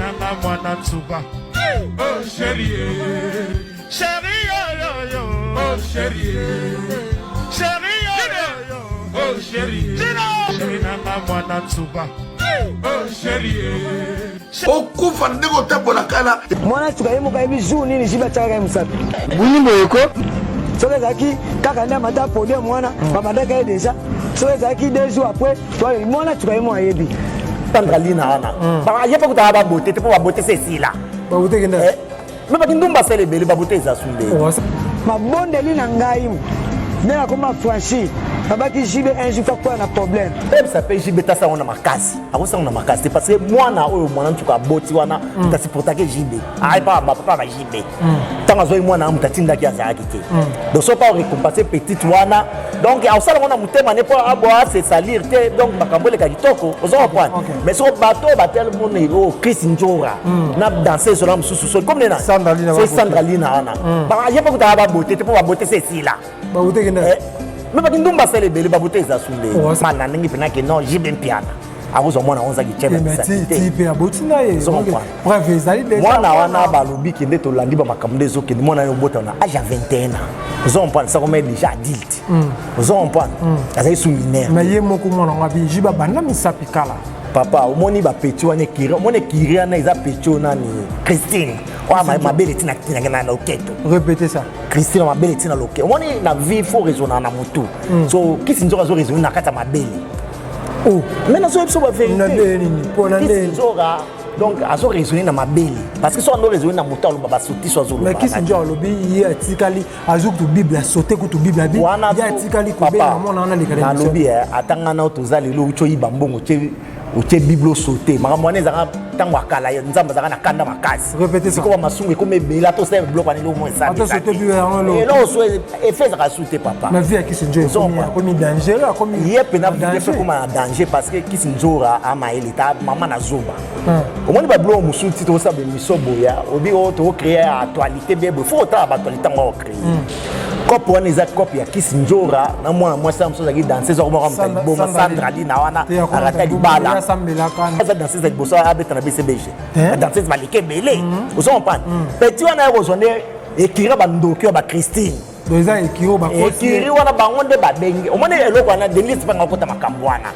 nanga mwana tsuba. Oh chérie, chérie yo yo. Oh chérie, chérie yo yo. Oh chérie, chérie nanga mwana tsuba. Oh chérie. Okufa ndeko tabola kala. Mwana tsuba yemo ka yebi jour nini jiba tsaka musapi. Buni boyeko. Soki ezalaki kaka nde amata podium mwana bamandaka ye deja soki ezalaki 2 jours après mwana tuka ye mwa ayebi Sandralina wana ye mpe kutaka babote te mpo babote se esila me bakindumba asala ebele babote eza sunde mabondeli na ngai nde nakoma franchir babaki jibe un jour fakoya na problème ebisa mpe jibe tasango na makasi akosango na makasi te parce que mwana oyo mwana ntuka aboti wana tasiportake jibe ayepaka bapapa bajibe ntango azwai mwana amutu atindaki azalaki te donc so pa orécompense petite wana donc aosalango na motema ne mpo aboa se salir te donc makambo eleka kitoko oza comprendre mais soko bato batele mona oyo Chris Njora na danse ezola mosusu soli comme nena so Sandralina wana ye mpe kutaka babote te mpo babote se esila me bakindumba asala ebele babote eza sunde mana ndenge mpenake non jibe mpiana akozwa mwana onzaki mwana wana balobi kende tolandi bamakambo nde ezokende mwana yo obota na age ya 21 ans ozompane sakoma déjà adulte ozompane azali sous minere mais ye moko mwana ngabi jiba banda misapi kala papa omoni bapeti wana ekiri omoni ekiri wana eza peti oyo nani Christine oyo mabele tina na loketo répétez ça Christine mabele tina loketo omoni na vie faut raisonner na motu so Kisi Nzoka azo raisonner na kati ya mabele oh mais nazo ebiso ba vérité Kisi Nzoka donc azo raisonner na mabele parce que so ando raisonner na motu aloba basoti so azo mais Kisi Nzoka lobi ye atikali azo kutu bible sauter kutu bible abi ye atikali ko be na mona na lekala na lobi atanga na tozali lo ucho yiba mbongo uche biblo sauter makambo wana ezaka ntango akala nzambe azaka na kanda makasi répétez ça ko masungu ekome ebela to save bloc wana lomo esa ato sauter bible yango lo elo so efezaka sauter papa na vie ya Kisi Nzoka akomi danger akomi ye pena vie fait comme un danger parce que Kisi Nzoka ama elita mama na zoba omoni ba bloc musuti to sabe misoboya obi o to créer actualité bebe faut ta actualité ngo créer kopo wana eza kopo ya Kisi Nzoka na mwana mwasi ya mosusu azalaki danseuse okomaka moto liboma Sandralina wana arata libala eza danseuse ya liboso abeta na BCBG danseuse baleke ebele ozompane peti wana ya kozwa nde ekira bandoki oyo baChristine ekiri wana bango nde babenge omoni eloko wana Denis mpe ngakota makambo wana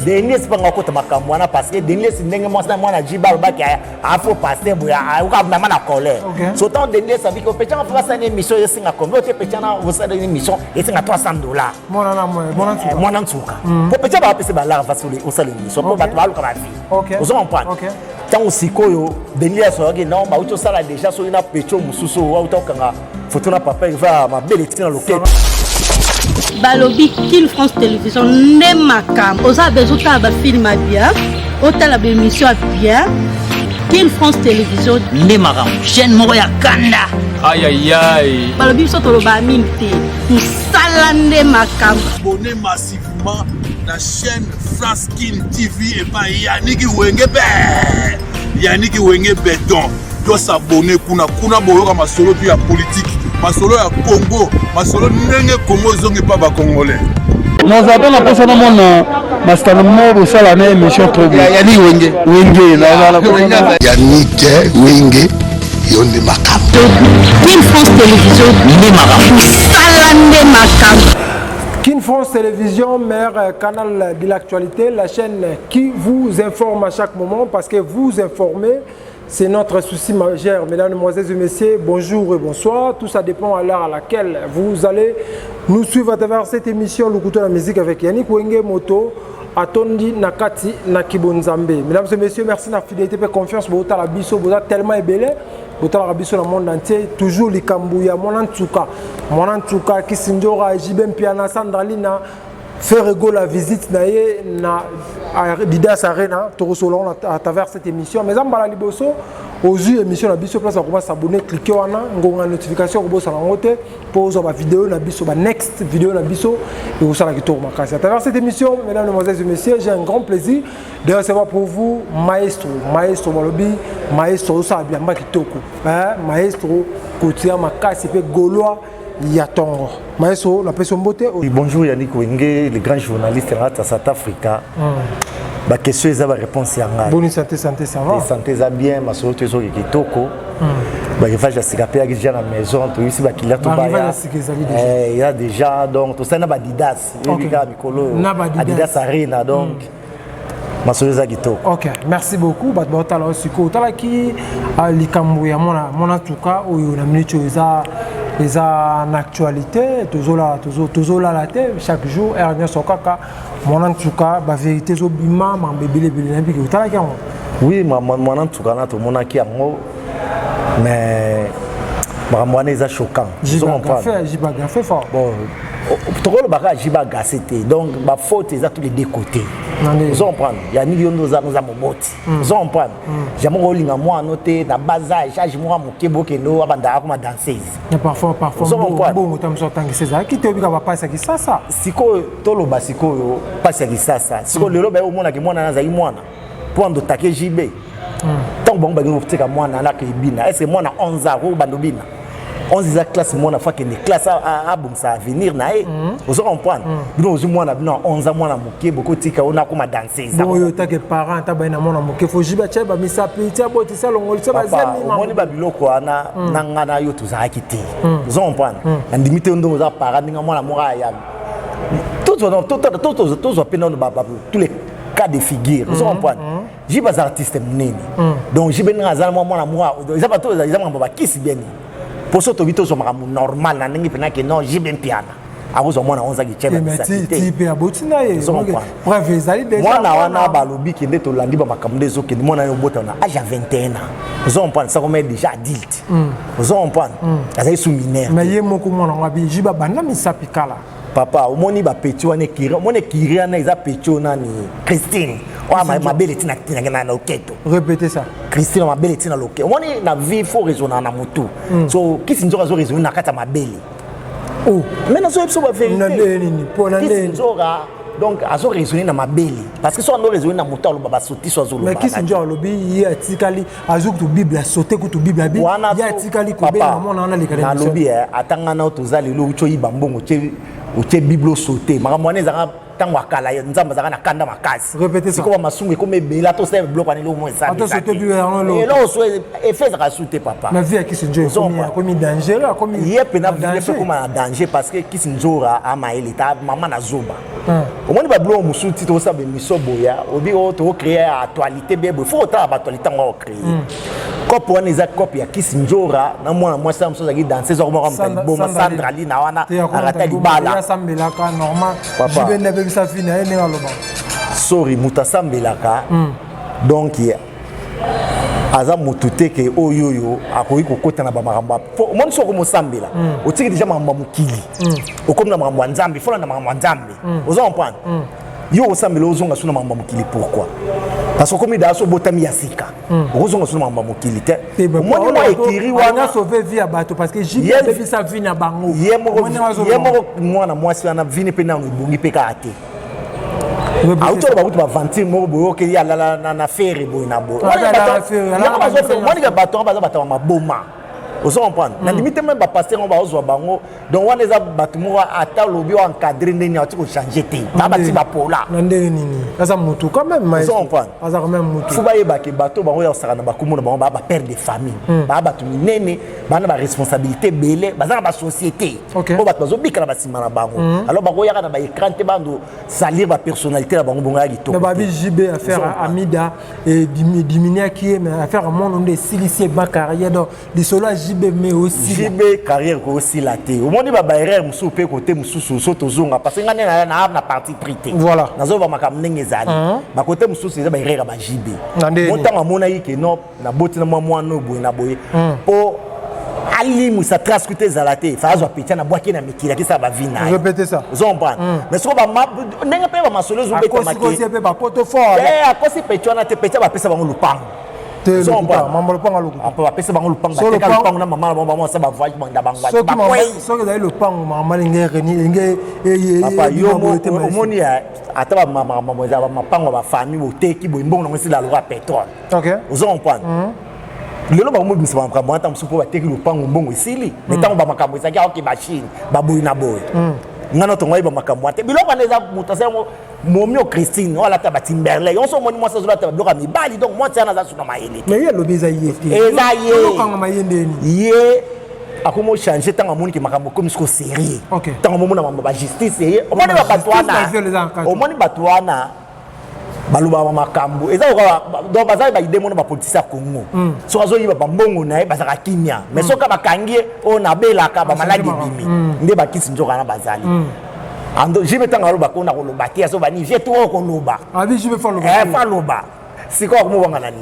Denis mpe ngakota makambo wana parce que Denis ndenge mwasi na mwana jiba alobaki afo paster boya ayokabama na colère so tant Denis abiki opechanga mpe basala émission esinga kombe ote pechana osala émission esinga $300 mwana ntuka po pecha bapese balara fasi osala émission po bato baluka bavi ozokomprendre ntango sikoyo Denis asoyaki non bauti osala déjà soki na pecho mosusu auta okanga foto na papa va mabele tina loketo balobi Kin France Télévision ne makambo oza besoin ba film bien otala ba émission bien Kin France Télévision ne makambo chaîne moko ya kanda aïe aïe aïe balobi so to ba minti musala ne makambo abonnez massivement la chaîne France Kin TV et pas Yannick Wenge Béton doit s'abonner kuna boyoka masolo puis ya politique masolo ya Congo masolo ndenge Congo zongi pa ba congolais nous avons la personne mon master mo sala na émission trop bien Yannick Wenge la Yannick Wenge yonde makambo Kin France Télévision ne makambo sala ne makambo Kin France Télévision, meilleur canal de l'actualité, la chaîne qui vous informe à chaque moment parce que vous informez, c'est notre souci majeur. Mesdames, Mesdemoiselles et Messieurs, bonjour et bonsoir. Tout ça dépend à l'heure à laquelle vous allez nous suivre à travers cette émission Le Couteau de la musique avec Yannick Wenge Moto, Atondi Nakati Nakibonzambe. Mesdames et Messieurs, merci de la fidélité et confiance. Vous avez biso, vous êtes tellement ébélé. Vous avez dans le monde entier, toujours les Kambouya, mon Tsuka, Kisi Nzoka, Jibem Piana, Sandralina, faire la visite na Didas Arena, Torosolon à travers cette émission. Mais en bas liboso, aux yeux émission la biso place à commencer à s'abonner, cliquer on a notification pour ça pour la vidéo la biso, la next vidéo la biso et vous savez que tout remarqué. À travers cette émission, mesdames, mesdemoiselles et messieurs, j'ai un grand plaisir de recevoir pour vous Maestro Malobi, Maestro ça bien kitoko, Maestro Kotia Makasi pe Gaulois. Yatongo. Maestro, la personne beauté. Bonjour Yannick Wenge, le grand journaliste de South Africa. La question est la réponse. Bonne santé, santé, ça va. Santé, ça bien, ma soeur, tu es au Kitoko. Il va déjà à la maison, tu ici, il y a déjà, donc, tu sais, il y a Adidas. Adidas Arena, donc. Ok, merci beaucoup. Qui a mon en tout cas, les en actualité, toujours là la tête, chaque jour, Ernest Sokaka, mon en tout cas, la vérité, c'est bima, mon bébé, oui, mon en tout cas, mon qui a mais c'est choquant. J'ai pas fait fort. Bon, tout le monde j'ai pas gassé. Donc, ma faute est à tous les deux côtés. Vous comprenez? Il y a millions de gens qui ont moti. Vous comprenez? J'ai mon rôle à moi noté na bazar, charge moi mon kebo keno abanda comme danseuse. Parfois bon temps sortant que c'est ça qui te obliga pas passer qui ça. Siko tolo basiko passer qui ça. Siko le lobe au mona que mona na zai mona. Pour ndo take JB. Tant bon ba ngoftika mwana na ke bina. Est-ce que mona 11 ans ou bandobina? 11 ans classe mona fa que les classes à bon ça venir na e. Vous comprenez? Bino ozu mwana bino 11 ans mwana moke beaucoup tika ona comme danseuse. Bon yo ta que parents ta ba na mona moke faut jiba tsheba misa piti aboti ça longo ça ba zemi moni ba biloko ana nangana yo tuzaki te. Vous comprenez? Ndimite ndo za parents ninga mwana mora ya. Tous les cas de figure. Vous comprenez? J'ai pas artiste mnene. Donc j'ai ben ngazala mwana moi. Ils pas tous ils ont ba kiss bien. Pour ça, tu as dit normal, que non, j'ai bien piano. À vous, on a 11 ans qui tient. Mais tu as beau moi, na balobi qui est au lundi, ma camde zo qui mon ayo bota na âge 21 ans. Vous comprenez ça comme déjà adulte. Vous comprenez? Ça est sous mineur. Mais yé moko mona ngabi jiba bana misapikala. Papa, au moni ba petit wane kiri, moni kiri na isa petit na ni Christine. Wa ma belle tina na loketo. Répétez ça. Christine ma belle tina loketo. Moni na vie faut raisonner na mutu. So kisi nzoka zo raisonner na kata ma belle. Oh, mais na zo episo ba vérité. Na nini po na nini. Nzoka donc azo raisonner na ma belle parce que so on raisonner na mutu alo baba soti so zo lo. Mais kisi nzoka lobi yi atikali azo ku Bible sauter ku Bible abi. Ya atikali ko be na mona na lekale. Na lobi atanga na otozali lo ucho yibambongo che Bible sauter. Makamwane zaka tango akala nzamba zaka na kanda makasi. Répétez ça. Ko masungu ko mebela to se bloc ani lo mo ça. Attends sauter Bible na lo. Et là so effet zaka sauter papa. Mais vie kisi nzoka comme dangereux comme yep na vie fait comme un danger parce que kisi nzora ama elita mama na zoba. Au moins ba bloc musu ti to sa be misoboya obi o to créer actualité bebo faut ta actualité ngo créer. Kopo wana eza kopo ya kisi nzora na mwana mwasi amso zaki danser zo ko mama boma Sandra Lina wana arata libala ya sambelaka normal jibe nebe bisa fina ene aloba sorry mutasambelaka donc aza mutute ke oyoyo akoyi kokota na ba maramba mon soko mosambela otiki déjà maramba mukili okomna maramba nzambe fola na maramba nzambe ozo comprendre yo osambela ozonga suna maramba mukili pourquoi parce que comme il a so botami yasika ozonga suna maramba mukili te moi moi ekiri wana sauver vie à bateau parce que jibe depuis sa vie na bango yemo mwana mwasi wana vini pe na ngibungi pe ka ate auto ba kutu ba vantir mo boyo ke ya la na faire boy na boy moi ni bateau ba bateau maboma vous comprenez na limite même ba pasteur on va ozwa bango donc wana eza bato mo ata lobi wa encadrer ndeni ati ko changer te ba bati ba pola na ndeni nini asa mutu quand même mais vous comprenez asa quand même mutu faut ba yeba ke bato bango ya saka na ba kumu na bango ba père de famille ba bato minene ba na ba responsabilité belé ba za ba société ko bato zo bikala ba sima na bango alors ba ko ya na ba écran te bando salir ba personnalité na bango bonga gito mais ba bi JB affaire Amida et diminuer qui mais affaire mon on de silicier ba carrière donc les solos mais aussi JB carrière ko aussi la té au monde ba erreur musu pe côté musu so tozonga parce que ngane na parti prité voilà nazo ba makamnenge zali ba côté musu c'est ba erreur ba JB montant mona yike no na boti na mwa no boy na boy po ali musa transcuter zalaté fazo petit na boaki na mikila ki ça ba vina répétez ça vous comprenez mais ce ko ba nenga pe ba masolo zo be tamaki ko si pe ba poto fort a kosi petit na te petit ba pesa ba lupango maman le pang à l'eau. On va passer par le pang. Le pang na maman maman ça va voir banda bangwa. So que le pang maman lingue lingue papa yo moni ata ba maman maman za ma pang ba famille o teki bo mbongo ngisi la loi pétrole. OK. Vous comprenez? lelo ba mo bisa makambo ata msupo ba teki lupango mbongo isili metango ba makambo ezaki aoki machine ba boyi na boyi ngana to ngoyi ba makambo ate biloko neza mutasa momio Christine wala ta ba Timberlake on so moni moi ça zola ta bloka mi bali donc moi ça na za suna maele mais ya lobi zaye ezayé mayendeni ye akomo changer tanga moni ki makambo comme ce sérieux tanga mo na ba justice ye o moni ba batwana o moni batwana baluba ba makambo eza donc bazali ba idée mona ba politicien Congo so azo yiba ba mbongo na ye bazaka kimia mais soka bakangi o na belaka ba maladi bimi nde ba kisi njoka na bazali ando jibe tanga loba ko na ko loba ti aso bani je to ko loba abi jibe fa loba fa loba siko ko mo wanga nani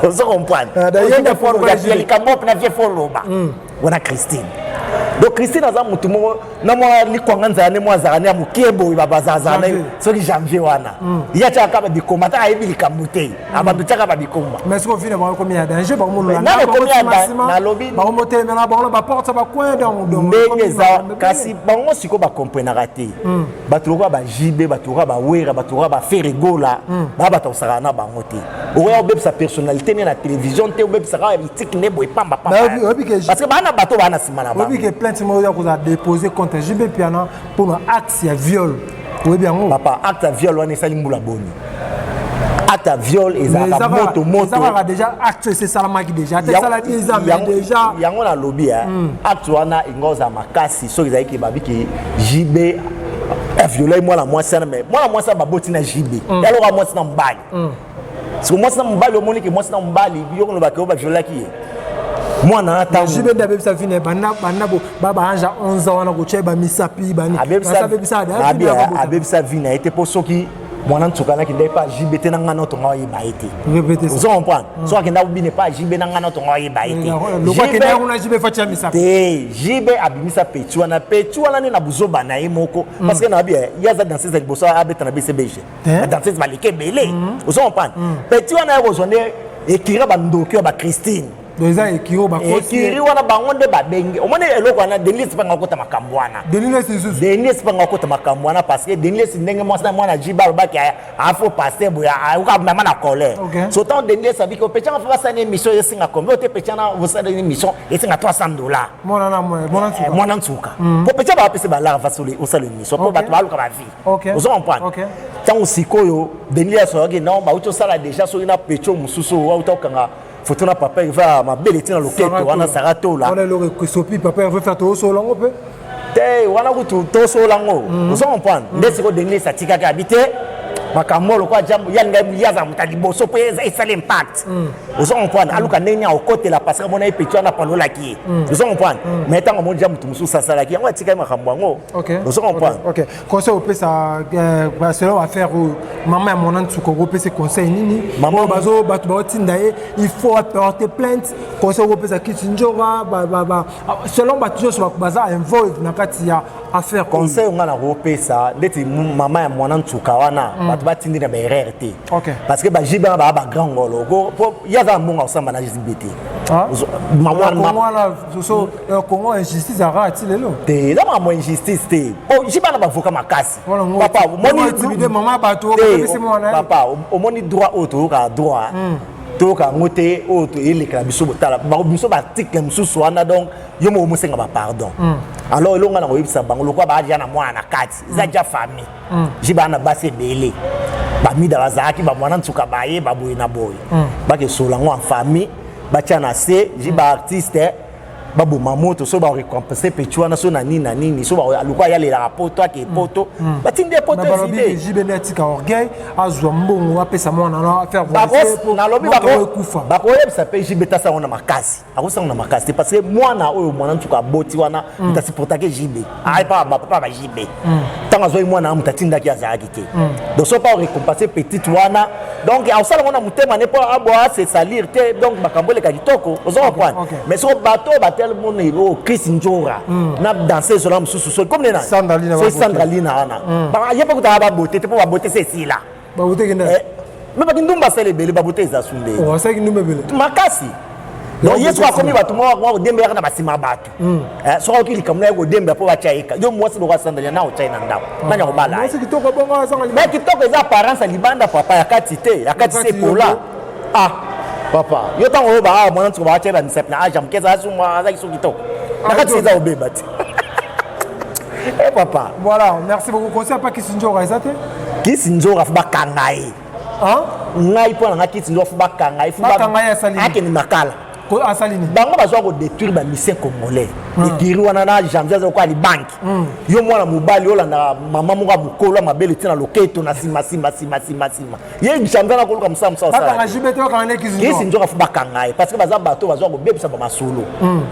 ozo comprendre d'ailleurs for loba ya kamop na je for loba wana Christine donc Christine aza mutu mo na mo likwanga nzane mo azana ya mukebo ba bazazana soki janvier wana ya chaka ba bikoma ta ayebi likamute abantu chaka ba bikoma mais ce qu'on finit ba ko miya danger ba mo na lobby ba mo te na ba ba porte ba coin dans ndengeza kasi bango siko ba comprendre raté batuka ba jibe batuka ba wera batuka ba faire gola ba batusaka na bango te oya obeb sa personnalité na télévision te obeb sa ka éthique ne boy pamba parce que bana bato bana simana ba plainte mo ya ko déposer contre JB Piana pour un acte de viol. Oui bien papa acte de viol on est sali mbula boni. Acte de viol ezaka moto. Ça va déjà acte c'est salama qui déjà. C'est ça déjà yango na lobby acte wana ingoza makasi so ezaki babi ki JB a violé moi la moi ça mais moi la moi ça baboti na JB. Alors moi ça na mbali. Parce que moi ça na mbali au moni que moi ça na mbali yo ko ba ko ba violé ki moi na ta jibe ndabe bisa fine bana bo baba anja 11 ans wana ko cheba misapi bani ça abebisa vina était pour soki mwana ntsukana ki ndai pa jibe te na ngana to ngayi ba été vous comprenez so ki ndabu bine pa jibe na ngana to ngayi ba été lo kwa kena kuna jibe facha misapi te jibe abimisa petu wana ne na buzoba na yemoko parce que na bia yaza danser za liboso abeta na BCBG na danser malike belé vous comprenez petu wana ko zonne ekira ba ndoki ba Christine Doza ekiro ba kosi ekiri wana bangonde ba benge omone eloko wana Denis panga kota makambwana Denis panga kota makambwana parce que Denis ndenge mwana jiba ba ki afo passer boya uka mama na colère so tant Denis sabi ko pecha fa sa ne mission yesinga kombe te pecha na vous sa ne mission yesinga $300 mwana nsuka po pecha ba pese ba la fasoli o sa le mission po ba to baluka ba vie vous comprenez tant sikoyo Denis so yaki non ba uto sala déjà so ina pecho mususu wa utokanga photo na papa il va ma belle tina loketo wana sarato là on est le sopi papa veut faire tout solo on peut te wana kutu to solo ngo vous comprenez ndesi ko dengle satika ka habiter makamolo kwa jambo yanga yaza mutaliboso po eza l'impact vous comprenez aluka nenya au côté la parce que mona epetwa na palola ki vous comprenez mais tant mon jambo tumusu sasala ki yango atika makambo ngo vous comprenez OK conseil au pesa selon affaire maman ya mona ntsuko au pesa conseil nini maman bazo batu ba tinda il faut porter plainte conseil au pesa kitinjora selon batu so baza involve na kati ya affaire conseil ngana au pesa ndeti maman ya mona ntsuka wana batindi na BRT parce que ba jiba ba grand ngolo ko yaza mbonga osamba na JBT maman la so Congo injustice arati lelo te la maman injustice te o jiba na bavoka makasi papa moni intimider maman bato papa o moni droit auto ka droit toka ngote auto elekala biso botala ba biso ba article mususu wana donc yo mo musenga ba pardon alors elonga na koyebisa bango lokwa ba aja na mwana kati za ja famille jiba na base belé ba mida bazaki ba mwana ntuka baye ba boye na boye ba ke solango en famille ba tia na se jiba artiste babu mamoto so ba récompenser petua na so na nini so ba lokwa ya le rapport toi ke poto batinde poto idée jibe netika orgueil azwa mbongo apesa mwana na faire voice na lobi ba ko yebisa pe jibe tasa ona makasi akosa na makasi parce que mwana oyo mwana ntuka boti wana mutasiporta ke jibe ai pa papa ba jibe tanga zo mwana mutatinda ki azaki te donc so pas récompenser petite wana donc ausala mona mutema ne pas aboa se salir te donc bakambole ka kitoko ozo comprendre mais so bato tel monde ilo Chris Njora na danser sur l'homme sous comme les Sandralina ana ba yepa kuta ba beauté te ba beauté c'est si là ba beauté kenda mais ba kindumba sele bele ba beauté za sunde o sa kindumba bele makasi donc yesu akomi batu mo dembe kana basima batu so ko likamna ko dembe po ba chaika yo mwasi do Sandralina na o chaina ndao nanya ko bala mwasi kitoko bongo sanga mais kitoko za apparence libanda papa ya katite se pola Papa, yo tant on va moi tu vas acheter 27 na jam keza suma za kisukito. Na ka tseza obeba ti. Eh papa. Voilà, merci beaucoup. Conseil pas Kisinjo Raizate. Kisinjo fa bakangai. Hein? Ngai po na Kisinjo fa bakangai, fa bakangai asali. Akeni makala. Ko asalini. Bango bazwa ko détruire ba mission congolais. Ekiri wana na janvier za ko ali bank. Yo mwana mobali yo na mama mo ka mukolo mabele tina loketo na sima. Ye janvier na ko luka musa musa. Bakanga jibete bakanga Kisinjo. Kisinjo fa bakangai parce que bazwa bato bazwa ko bebisa ba masolo.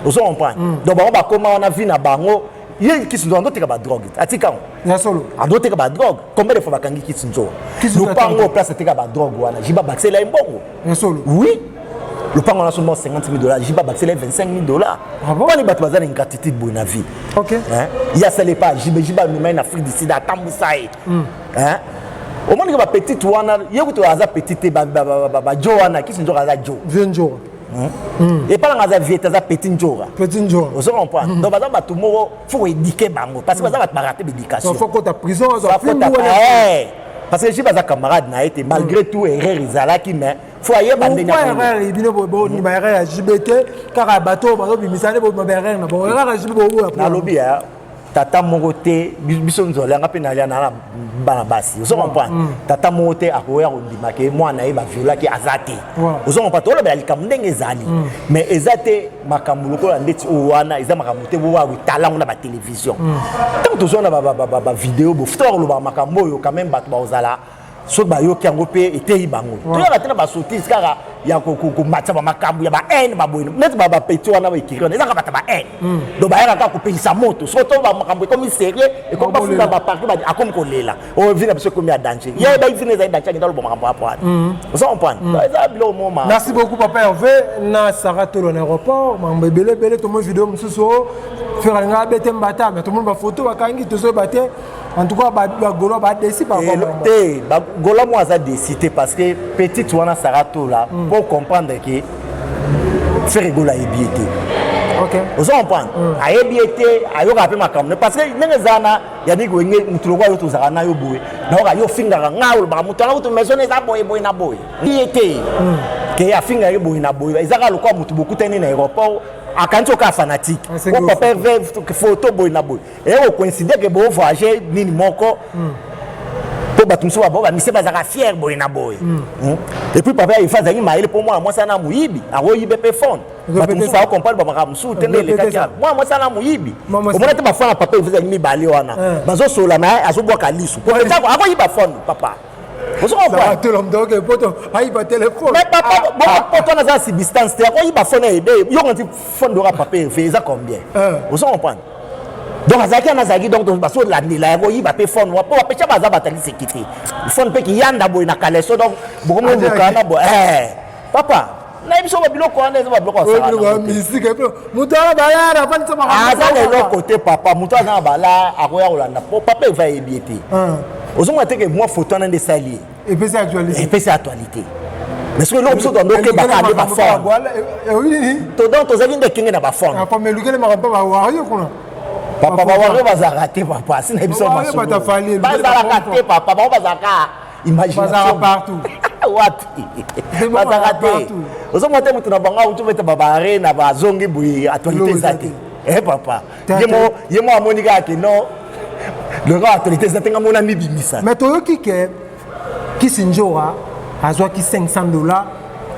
Vous comprenez? Donc bango ba koma wana vi na bango. Il qui sont dans d'autres cas de drogue. Atika. Ya solo. En d'autres cas de drogue. Combien de fois bakangi qui sont nous pas en place c'était cas de drogue wana. Jiba baxé là mbongo. Ya solo. Oui. Le pan on a seulement 50 000 $. Jiba baxé là 25 000 $. Ah bon? Pas les bateaux bazana une gratitude bonne na vie. OK. Hein? Il y a ça les pas jiba nous met en Afrique d'ici da Tambousaï. Hein? Au moment que ba petite wana, yoko to aza petite ba Joana qui sont aza Jo. Vienjo. Et pas dans la vie, tu as petit njora. Petit njora. Vous comprenez? Donc, par exemple, il faut éduquer bango parce que ça va te rater l'éducation. Il faut que tu prison, parce que je suis pas un camarade malgré tout erreur izalaki mais faut aller bander na erreur ibino bo ni ba erreur JBT car bateau bateau bimisane bo ba erreur na bo erreur JBT na lobby ya tata mongote biso nzola nga pe na lia na bana basi vous comprenez tata mongote akoya ondima ke mwana e ba viola ki azate vous comprenez to lo ba likam ndenge ezali mais ezate makamulu ko ndeti o wana eza makamulu te bo wa talent na ba télévision tant to zona ba vidéo bo futur lo ba makambo yo quand même ba ozala so ba yo kiango pe etei bango to ya batena ba sotis kaka ya ko matsa ba makambu ya ba n ba boino net ba petit wana ba ikirona eza ka bata ba n do ba ya ka ko pelisa moto so to ba makambu comme sérieux et comme ba funda ba parti ba akom ko lela o vina biso komi a danger ya ba vina za danger dans le bon makambu apwa vous comprenez ça bilo moment. Merci beaucoup papa Hervé na Sarato l'aéroport mambe bele to mo vidéo mususo faire nga bete mbata mais tout le monde ba photo ba kangi to so bate en tout cas ba golo ba déci par rapport ba golo moi ça décidé parce que petite wana Sarato là pour comprendre que faire rigoler et biété. OK. Vous comprenez? A biété ayo ka pe makamne parce que nengezana ya ni go nge mutuloko yo tozaka na yo boye. Na ka yo finga ngaul ba mutala ko to maison eza boye na boye. Biété. Que ya finga yo boye na boye. Ezaka lokwa mutu bokutani na aéroport akanto ka fanatique. Ko papa ve photo boye na boye. Et on coïncide que bo voyager nini moko. Pour batumso ba mise bazaka fier boy na boy et puis papa il fait zaki maile pour moi ça na muyibi aro yibe pe phone batumso ba comprendre ba makamusu tendele kaka moi ça na muyibi o mona te ba phone papa il fait zaki mibale wana bazo sola na azo bwa kalisu pour ça aro yiba phone papa vous comprenez tout l'homme donc poto ayiba téléphone mais papa bon poto na za substance te aro yiba phone ebe yo nti phone dora papa il fait ça combien vous comprenez. Donc azaki donc baso la nila ko yiba pe phone wa po pecha baza batali sécurité phone pe ki yanda boy na kaleso donc beaucoup mo kana bo papa na biso ba biloko wana ba biloko ça ba musique mutala ba yara pa ntoma aza le côté papa mutala na bala akoya kolanda po papa va ebiété ozonga te que moi photo na ndesali et puis c'est actualité mais ce que l'homme sont dans nos cas de ba phone oui to donc to zaki ndekenge na ba phone papa me lukele ma ba wario kuna papa ba baza raté papa sina biso maso baza raté papa ba baza ka imagination partout wapi baza raté ozo mote mutu na banga utu bete babare na bazongi bui actualité zaki papa yemo amonika ke no le gars actualité zaki ngamona mibimisa mais to yoki ke Kisinjora azwa ki $500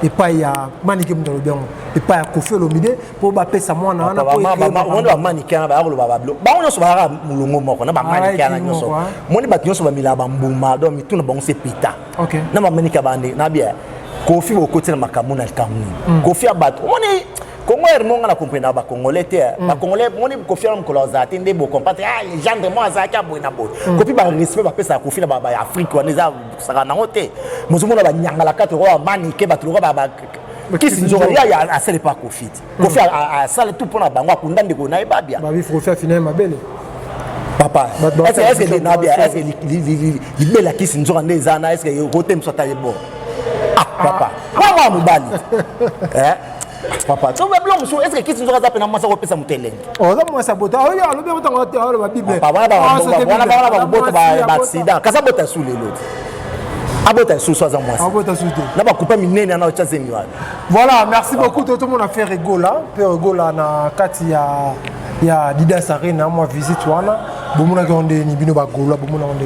et pas ya manike mdalo bien et pas ya Koffi Olomide pour ba pesa mwana wana pour on va manike na ba ko ba bablo ba on so ba mulungu moko na ba manike na nyoso moni ba nyoso ba mila ba mbuma do mi tuna ba on se pita OK na ba manike ba ndi na bia Koffi bo kotina makamu na kamu Koffi abato moni Congo hermonga na comprendre ba congolais te ba congolais moni Koffi na mkolo za tende bo comprendre les gens de moi za ka bo na bo Koffi ba respect ba pesa Koffi na ba Afrique wana za saka na ngote mozomona ba nyangala kato ko manike ba tulo ba Kisinjora ya a sele pas Koffi Koffi a sale tout pour na bango akunda ndeko na ebabia ba bi faut faire finir mabele papa est-ce que nabia est-ce que libela Kisinjora ndezana est-ce que yo kotem sota yebo papa kwa mubali papa so be blo muso est-ce que Kisinjora za pena masa ko pesa mutelenge za mwasa bota ya alobe bota ngote ala ba bible papa wana ba bota ba accident kasa bota sous les lots abota sous à moi abota sous na ba couper minene na ocha zemi wa. Voilà, merci beaucoup tout le monde a fait rigola na kati ya Adidas Arena moi visite wana bomuna ko ndé ni bino ba gola bomuna ndé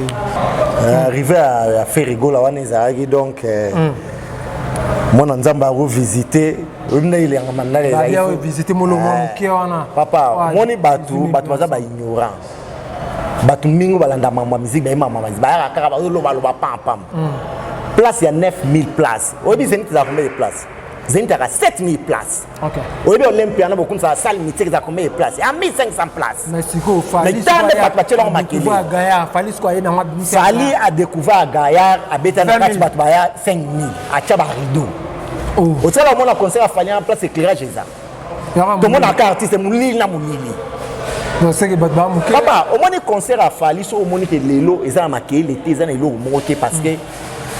arrivé à faire rigola wana ezaki donc mon nzamba a revisité on est il ngama na la ya visiter molongo muke wana papa moni batu baza ba ignorant batu mingo balanda mama musique ba mama ba kaka ba loba pam pam place ya 9000 places obi zenit za combien de places zenit a 7000 places OK obi Olympia na beaucoup ça salle mythique za combien de places a 1500 places mais siko fali Fali a découvert Gaillard a beta na kati batu ba ya 5000 a tchaba rideau au tsala mona concert a fallu en place éclairage ça tout le monde a artiste mulili na mulili non c'est que batba muke papa au moins concert a fallu so au moins que lelo eza maké l'été eza lelo moté parce que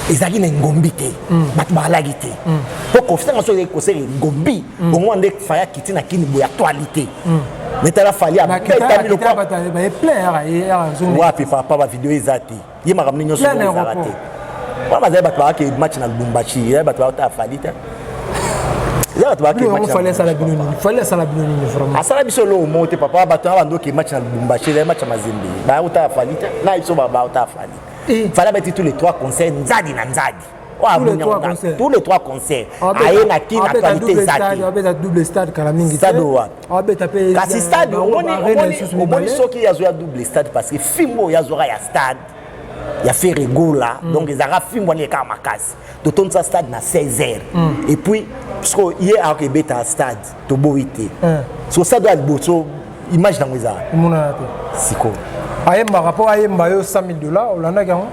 ezaki na ngombi te batu balagi te po conférence so concert ngombi au moins ndek faya kiti na kini boya actualité mais tala fali a beta mi lokwa ba plein ya zone wapi papa ba vidéo ezati ye makamni nyoso ezarate wa bazai batu ba ke match na Lubumbashi ya batu ba ta fali ta ya batu ba ke match fallait ça la binoni vraiment asala biso lo monte papa batu ba ndo ke match na Lubumbashi ya match mazembe ba uta fali ta na iso ba uta fali fallait mettre tous les trois concerts nzadi na nzadi tous les trois concerts aye na ki na qualité zaki abeta double stade kala mingi stade wa abeta pe kasi stade omoni soki yazo ya double stade parce que fimbo yazo ya stade ya fait rigola donc ils ara fimbo ni ka makasi to ton sa stade na 16h et puis parce que hier a que beta stade to boité so ça doit boto image dans ça mona te siko aye ma rapport aye mbayo $100,000 olanda kango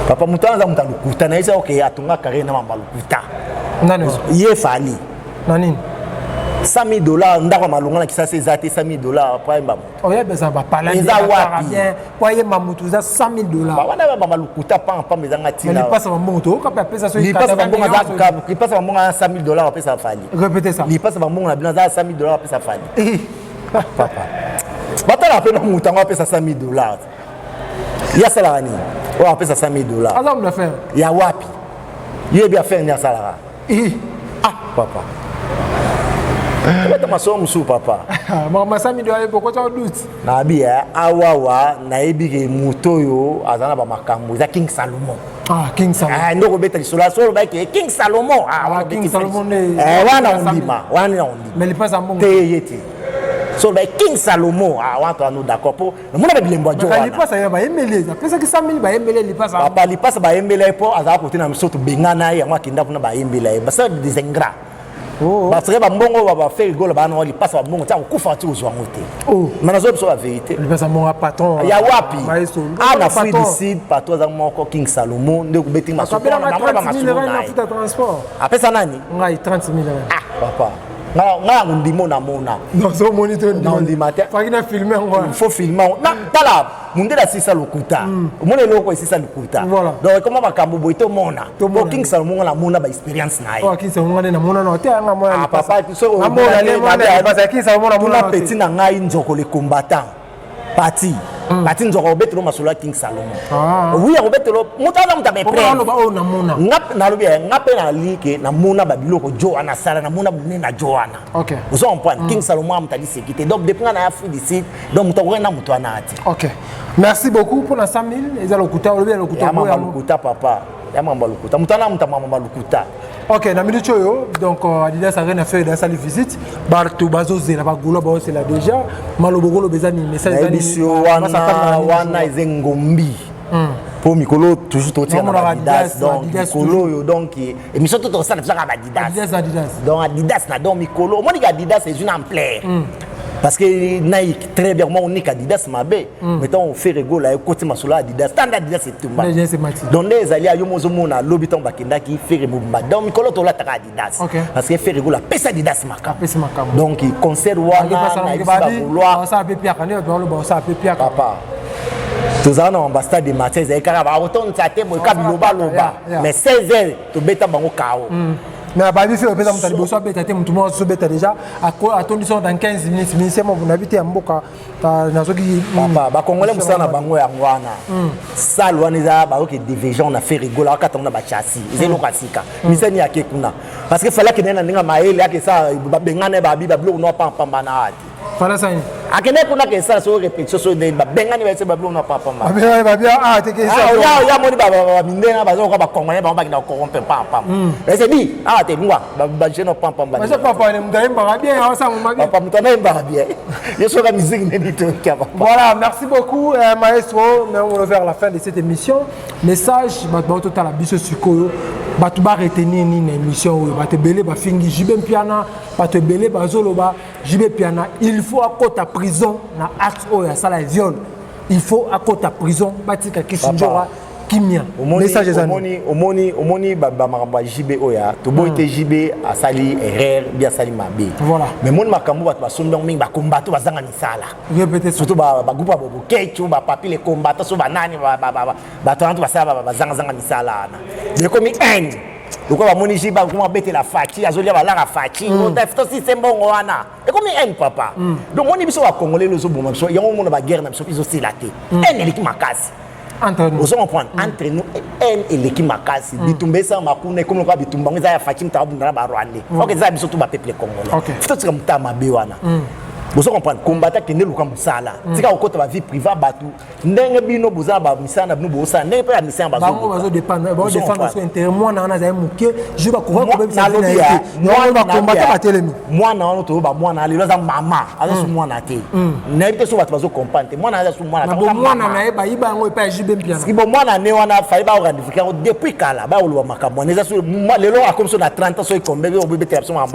papa mutanza mutalukuta na isa okay atunga kare na malukuta nani ye fali nani $100,000 ndako malonga na kisasa ezate $100,000 pa mba oya beza ba pala eza wapi bien kwa ye mamutu za $100,000 ba wana ba malukuta pa mezanga tina mais pasa mbongo ka pa pesa so il passe mbongo za il passe mbongo $100,000 pesa fali répétez ça il passe mbongo na bina za $100,000 pesa fali papa batala pe na mutango pesa $100,000 ya salani on pesa $100,000 alors on a fait ya wapi yeye bien faire ya salara papa Kama masomo su papa. Mama Sami doit beaucoup de doute. Na bia awawa na ebige mutoyo azana ba makambo za King Salomon. King Salomon. Ndoko beta lisola solo ba King Salomon. King Salomon wana ondima. Mais il passe en bon. Teyeti. So ba King Salomon watu anu d'accord po. Muna ba bilembo jo wana. Il passe ya ba emele. Pesa ki 100,000 ba emele il passe. Papa il passe ba emele po azaka kotina misoto bengana ya mwa kinda kuna ba emele. Basa des ingrats. Parce que mbongo va faire rigolo ba no li passe ba mbongo ta kufa ti uzwa ngote. Manazo biso la vérité. Il passe mon patron. Ya wapi? Na free decide patron za moko King Salomon nde kubeti masoko na mama ba masoko na futa transport. Apesa nani? Ngai 30,000. Papa. Nga ngundimo na mona. Non so moniteur non di matin. Fa kina filmer ngwa. Il faut filmer. Na tala munde la sisa lokuta. Mona loko sisa lokuta. Donc comment makambo boito mona. Bo King Salomon na mona ba experience na ye. King Salomon na mona na te nga mona. Papa so mona le mona ba King Salomon na mona petit na ngai nzoko le combattant. Parti. Parti nzoko obetelo masolo King Salomon. Oui obetelo mutana mutabe pre. Na mona. Ngap na lobi ngape na like na mona ba biloko jo ana sala na mona na Joana. OK. Vous en point King Salomon mutali sécurité. Donc depuis na Afrique du Sud donc mutako na mutwana ati. OK. Merci beaucoup pour la 100,000 et za lokuta lobi lokuta. Ya mama lokuta papa. Ya mama lokuta. Mutana mama lokuta. OK, na minute choyo donc Adidas Arena fait dans sa visite bartu bazoze na bagula ba c'est là déjà malobogolo bezani message zani wana ezengombi pour mikolo toujours to tia na Adidas donc mikolo yo donc émission tout ça na faka Adidas donc Adidas na donc mikolo moni Adidas c'est une ampleur parce que Nike très bien moi on est Adidas mabe mettons on fait rigolo à côté masolo Adidas standard Adidas c'est tout bas donc les alliés yo mozomo na lobiton bakenda qui fait remouba donc mikolo to la taka Adidas parce que fait rigolo pesa Adidas makam donc il concert wana na vouloir ça peut pia kana do ça peut pia papa tozana ambassade de Mathieu ezali kaka ba oton tsate mo ka biloba loba mais 16h to beta bango kao Mais à Babi, fait peut-être que tu as bêta, tout le monde se bêta déjà. À ton disons dans 15 minutes, c'est mon habité à Mboka. Papa, ba Congolais musa na bango ya ngwana. Ça loaniza ba ok division na fait rigoler quand on a ba chassis. Ils ont kasika. Miseni ya kekuna. Parce que fallait que nena ninga maele ya que ça ba bengane ba bi ba blo no pa pamba na ati. Fala ça. Akene kuna ke ça so répétition so de ba bengane ba se ba blo no pa pamba. Ba bien te que ça. Ya moni ba mindena ba zo ko ba Congolais ba na corromper pamba. Mais c'est dit te ngwa ba je no pamba. Mais ça papa ne m'daim ba bien ça mon mari. Papa mutana ba bien. Je suis la musique neni to kaba. Voilà, merci beaucoup maestro. On va vers la fin de cette émission. Message ba total la biso sukoyo. Ba tu ba retenir ni émission ba te belé ba fingi jibe piana, ba te belé ba zoloba jibe piana. Il faut à côté prison na acte o ya sala viol. Il faut à côté prison batika kisinjora kimia. Message des amis. Omoni ba maramba jibe oya to boite jibe asali erreur bien sali mabe. Voilà. Mais mon makambo ba sombe mingi ba combattre bazanga misala. Répétez surtout ba groupe ba kechu ba papi les combattants so ba nani ba tantu ba sala ba zanga misala na. Mais comme un donc ba moni jiba comment bete la fati azolia ba la fati on tafto si c'est bon wana. Et comme un papa. Donc moni biso wa congolais le zo bon biso yango mona ba guerre na biso biso silaté. Un eliki makasi. Vous comprenez entre nous et l'équipe Makasi bitumbe ça makune comme quoi bitumba ngeza ya fakim tabu na ba Rwanda OK ça biso tout ba peuple congolais faut que muta mabe wana vous comprenez combattre que ne luka musala tika okota ba vie privée batu ndenge bino bozala ba misana bino bosa ndenge pa misana bazo dépendre ba défendre son intérêt moi na za muke je ba ko ba bisa moi ba combattre ba telemi moi na ono to ba moi na lelo za mama aza su moi na te na bito so batu bazo comprendre moi na aza su moi na moi na ba yiba ngo pa jibe mpiana ski bo moi na ne wana fa ba ratifier depuis kala ba oluwa makambo neza su lelo a comme so na 30 ans so ikombe o bebe te absolument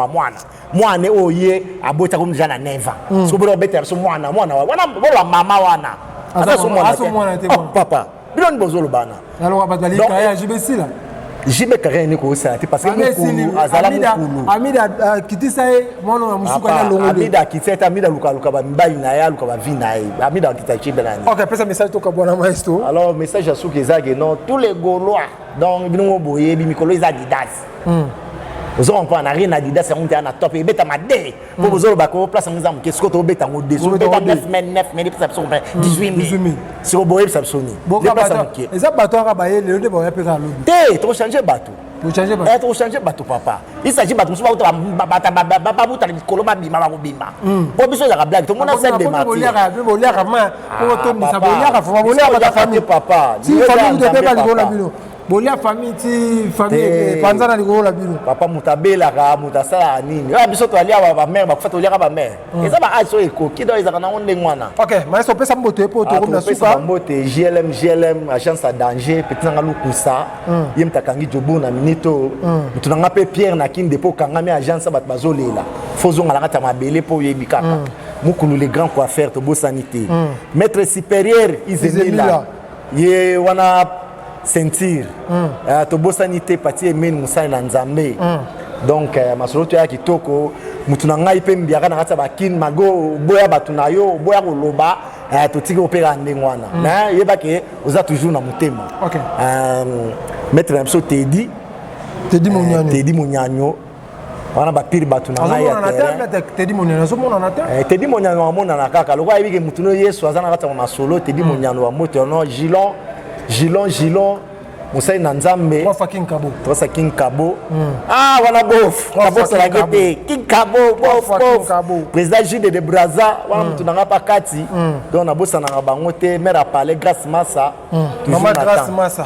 moi ne oye abota comme déjà na 9 ans so bolo better so mwana bolo mama wana asa so mwana te papa bilon bozolo bana alors abadali kaya jibesi la jibe kaya ni ko sa te parce que mukulu azala mukulu amida kitisa mwana wa musuka na longo amida kiteta amida luka ba mbai na ya luka ba vina amida kitita chibe nani OK pesa message to ka bona maestro alors message asu kezage non tous les gaulois donc bino boye bi mikolo Adidas vous on pas na rien Adidas on est na top et beta ma dé pour vous ba ko place en exemple qu'est-ce que to beta ngo dessus beta 9 mais ça 18 000 sur boye ça soni et ça bateau ka baye le de boye peka lobi té to changer bateau to changer bateau papa il s'agit bateau so ba buta koloma bima ba ko bima ko biso ya blague to mona scène de martyr bolia ka ma ko to misa bolia ka fa bolia ka famille papa si famille de beba ko la bilo bolia famille ti famille panzana likolo la bino papa mutabela ka mutasala nini ya biso to alia ba mère ba kufata olia ka ba mère eza ba aso eko kido ezaka na onde ngwana OK maestro pesa mbote po to comme na suka mbote GLM agence à danger petit nga lukusa yem takangi jobo na minito mutunanga pe Pierre na kinde po kanga me agence ba bazolela fozonga la kata mabele po yebikaka mukulu les grands coiffeurs to bo sanité maître supérieur Izemila ye wana sentir to bosanité pati emeni musai na nzambe donc masoloto ya kitoko mutuna ngai pe mbiaka na kata bakin mago boya batunayo boya koloba to tiki opera ndengwana na yeba ke oza toujours na mutema OK maître Namso Teddy Munyanyo wana bapiri batuna ngai ya Teddy Munyanyo so mona na terre Teddy Munyanyo amona na kaka lokwa yebike mutuno Yesu azana kata masolo Teddy Munyanyo wa moto no Gilon Moussa Nanzambe Trois King Kabo wana bof Kabo Salagete King Kabo président Jude de Braza wana mutu nanga pakati donc na bossa na bango te mère a parlé grâce Massa maman grâce Massa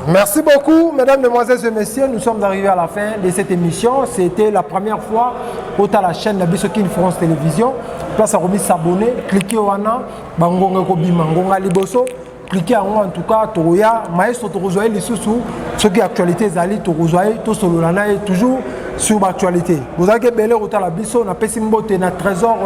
merci beaucoup mesdames mesdemoiselles et messieurs nous sommes arrivés à la fin de cette émission c'était la première fois à la chaîne Nabisokin France Télévision place à remis s'abonner cliquez wana bangonga ko bima ngonga liboso cliquez en tout cas Toroya maestro Torozoye les sous ce qui actualité Zali Torozoye tout solo lana est toujours sur l'actualité vous avez belé autant la biso na pesimbote na trésor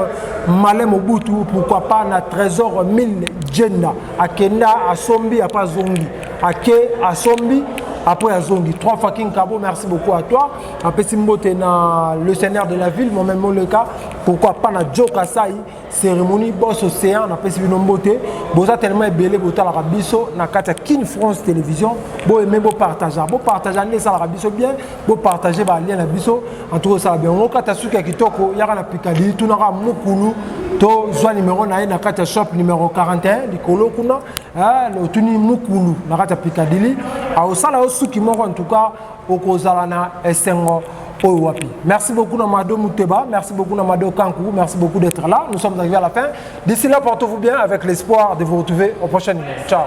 Malem Mobutu pourquoi pas na trésor 1000 Jenda Akenda Asombi a pas Zongi Ake Asombi après Azongi 3 fucking Kabo, merci beaucoup à toi. Après Simbote na le seigneur de la ville, moi-même le cas. Pourquoi pas na Joka Sai cérémonie boss océan na pesi binombote. Boza tellement belé bota la rabiso na kata King France Télévision. Bo aimer bo partager ne ça la rabiso bien, bo partager ba lien na biso. En tout cas ça bien. On kata suka kitoko yaka na Picardie, tout na mukulu to zwa numéro na kata shop numéro 41 likolo kuna. Le tuni mukulu na kata Picardie. A osala osuki moko en tout cas okozala na esengo. Merci beaucoup Namado Mouteba, merci beaucoup Namado Kankou, merci beaucoup d'être là. Nous sommes arrivés à la fin. D'ici là, portez-vous bien avec l'espoir de vous retrouver au prochain numéro. Ciao.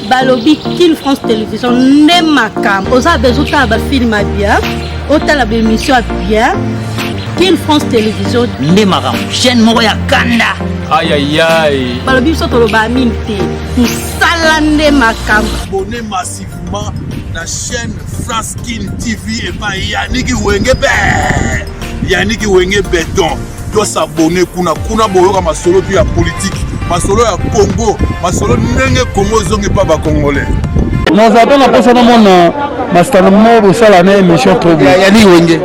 Balobi King France Télévision Nemakam. Osa bezuta ba film bien, otala ba émission bien. King France Télévision Nemakam. Chaîne moko ya kanda. Aïe aïe aïe. Balobi so to ba minte. Musala Nemakam. Abonnez massivement la chaîne France King TV et pas Yannick Wenge Béton. Doit s'abonner kuna boyoka masolo puis ya politique, masolo ya Congo, masolo ndenge Congo zongi pas ba congolais. Nous avons la personne mon master mo sala na émission trop bien. Yannick Wenge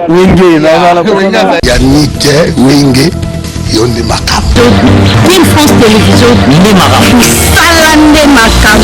Yannick Wenge yonde makam. King France Télévision Nemakam. Musala Nemakam.